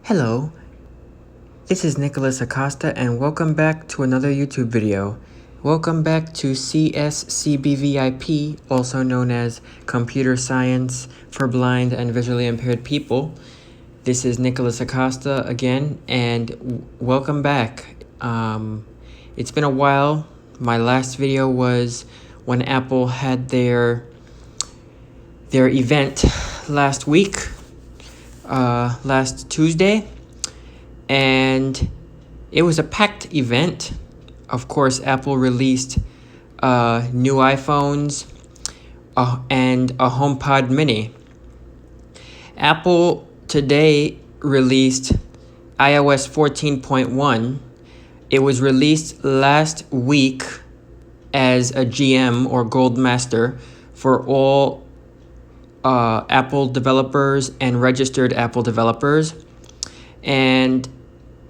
Hello, this is Nicholas Acosta and welcome back to another YouTube video. Welcome back to CSCBVIP, also known as Computer Science for Blind and Visually Impaired People. This is Nicholas Acosta again, and welcome back. It's been a while. My last video was when Apple had their event last week. Last Tuesday, and it was a packed event. Of course, Apple released new iPhones and a HomePod Mini. Apple today released iOS 14.1. It was released last week as a GM or Gold Master for all Apple developers and registered Apple developers, and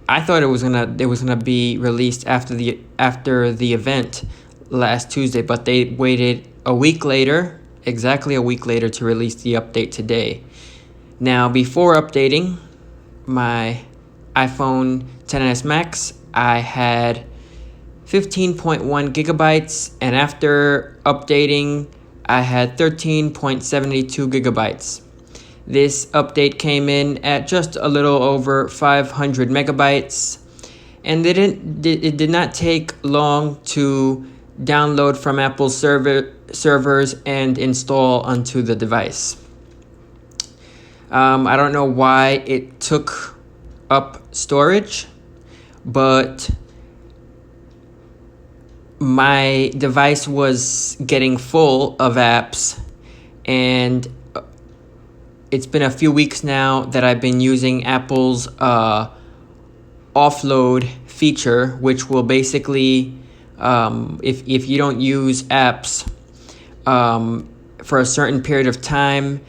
I thought it was gonna be released after the event last Tuesday, but they waited exactly a week later, to release the update today. Now, before updating my iPhone XS Max, I had 15.1 gigabytes, and after updating, I had 13.72 gigabytes. This update came in at just a little over 500 megabytes, and it did not take long to download from Apple's servers and install onto the device. I don't know why it took up storage, but my device was getting full of apps, and it's been a few weeks now that I've been using Apple's offload feature, which will basically, if you don't use apps for a certain period of time,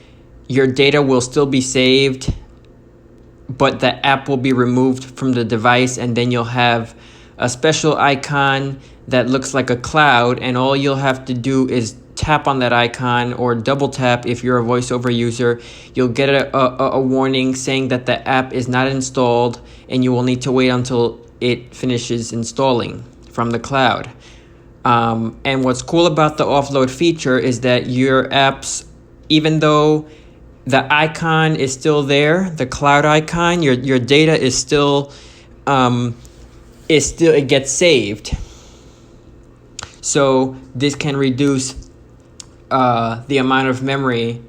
your data will still be saved, but the app will be removed from the device, and then you'll have a special icon that looks like a cloud, and all you'll have to do is tap on that icon or double tap if you're a voiceover user. You'll get a warning saying that the app is not installed, and you will need to wait until it finishes installing from the cloud. And what's cool about the offload feature is that your apps, even though the icon is still there, the cloud icon, your data is still it gets saved. So this can reduce the amount of memory.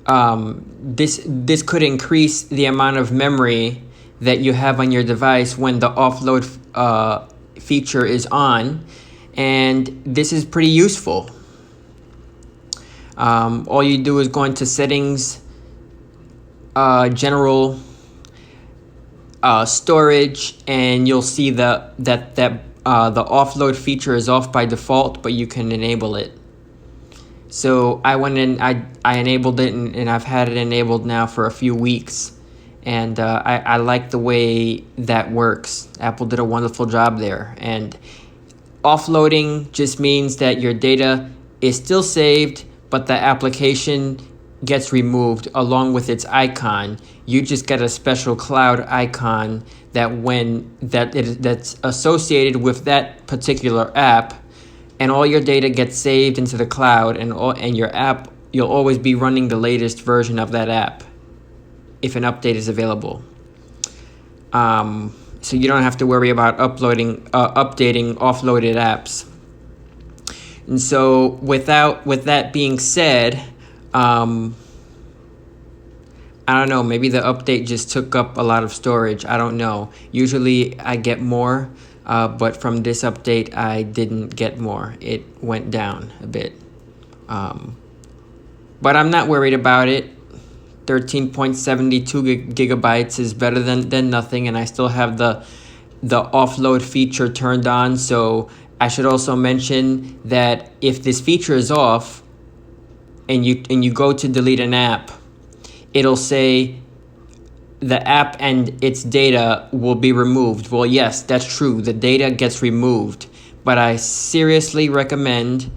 This could increase the amount of memory that you have on your device when the offload feature is on, and this is pretty useful. All you do is go into settings, general storage, and you'll see that the offload feature is off by default, but you can enable it. So I went in, I enabled it, and I've had it enabled now for a few weeks, and I like the way that works. Apple did a wonderful job there, and offloading just means that your data is still saved, but the application gets removed along with its icon. You just get a special cloud icon that's associated with that particular app, and all your data gets saved into the cloud, and your app, you'll always be running the latest version of that app if an update is available. So you don't have to worry about updating offloaded apps. And so with that being said, I don't know, maybe the update just took up a lot of storage. I don't know. Usually I get more, but from this update I didn't get more. It went down a bit. But I'm not worried about it. 13.72 gigabytes is better than nothing, and I still have the offload feature turned on. So I should also mention that if this feature is off and you go to delete an app, it'll say the app and its data will be removed. Well, yes, that's true. The data gets removed. But I seriously recommend,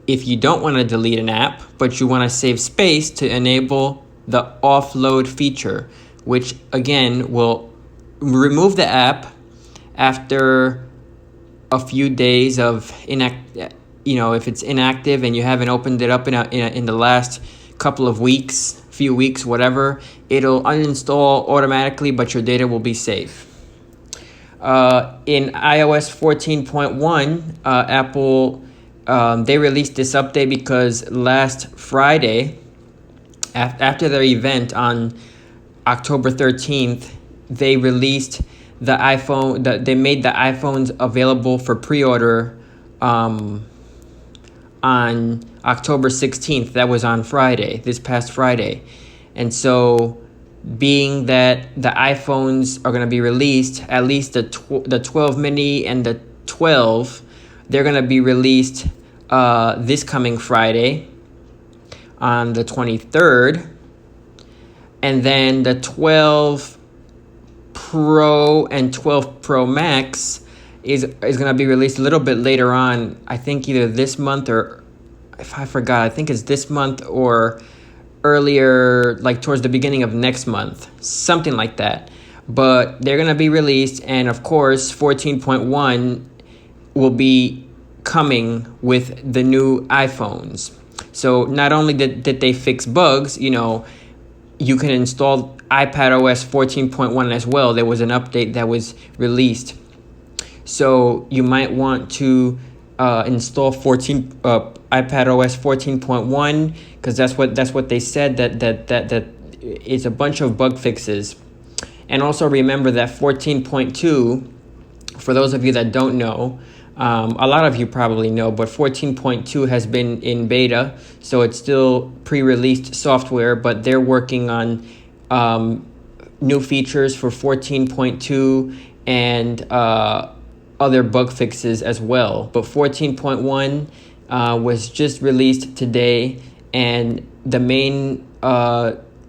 if you don't want to delete an app, but you want to save space, to enable the offload feature, which again will remove the app after a few days of if it's inactive and you haven't opened it up in the last couple of weeks, few weeks, whatever, it'll uninstall automatically, but your data will be safe. In iOS 14.1, Apple, they released this update because last Friday, after their event on October 13th, they released the iPhone. They made the iPhones available for pre-order on October 16th. That was on Friday, this past Friday. And so, being that the iPhones are going to be released, at least the 12 mini and the 12, they're going to be released this coming Friday on the 23rd. And then the 12 Pro and 12 Pro Max is going to be released a little bit later on. I think either this month or, if I forgot, I think it's this month or earlier, like towards the beginning of next month, something like that. But they're going to be released, and of course 14.1 will be coming with the new iPhones. So not only did they fix bugs, you can install iPadOS 14.1 as well. There was an update that was released. So you might want to install iPadOS 14.1, because that's what they said, that is a bunch of bug fixes. And also remember that 14.2, for those of you that don't know, a lot of you probably know, but 14.2 has been in beta, so it's still pre-released software, but they're working on new features for 14.2 and other bug fixes as well. But 14.1 was just released today, and the main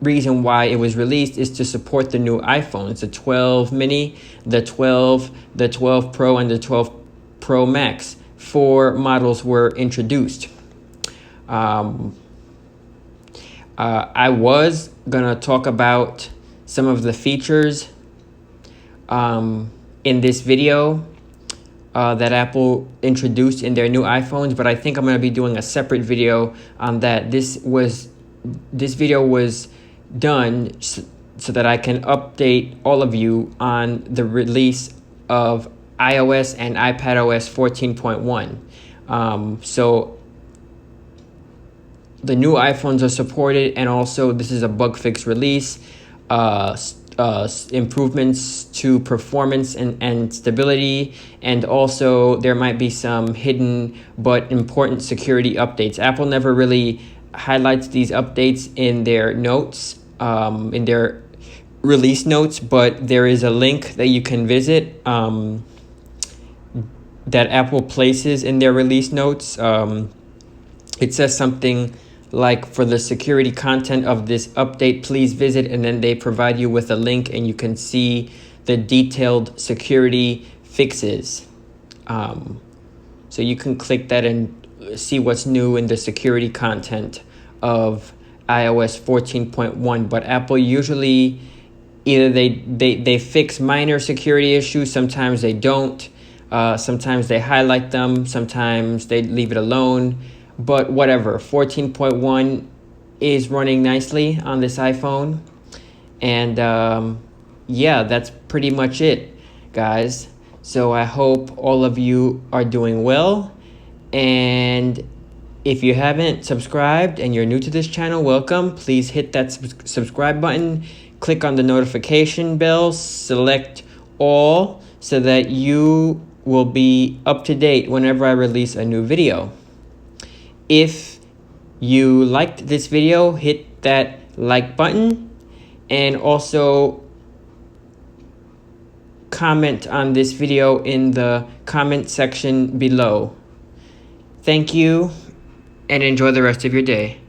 reason why it was released is to support the new iPhones, the 12 mini, the 12, the 12 Pro, and the 12 Pro Max. 4 models were introduced. I was gonna talk about some of the features in this video that Apple introduced in their new iPhones, but I think I'm going to be doing a separate video on that. This video was done so that I can update all of you on the release of iOS and iPadOS 14.1. So the new iPhones are supported, and also this is a bug fix release. Improvements to performance and stability, and also there might be some hidden but important security updates. Apple never really highlights these updates in their notes, in their release notes, but there is a link that you can visit that Apple places in their release notes. It says something like, for the security content of this update, please visit, and then they provide you with a link and you can see the detailed security fixes. So you can click that and see what's new in the security content of iOS 14.1. But Apple usually, either they fix minor security issues, sometimes they don't, sometimes they highlight them, sometimes they leave it alone. But whatever, 14.1 is running nicely on this iPhone. And yeah, that's pretty much it, guys. So I hope all of you are doing well. And if you haven't subscribed and you're new to this channel, welcome. Please hit that subscribe button. Click on the notification bell. Select all so that you will be up to date whenever I release a new video. If you liked this video, hit that like button, and also comment on this video in the comment section below. Thank you, and enjoy the rest of your day.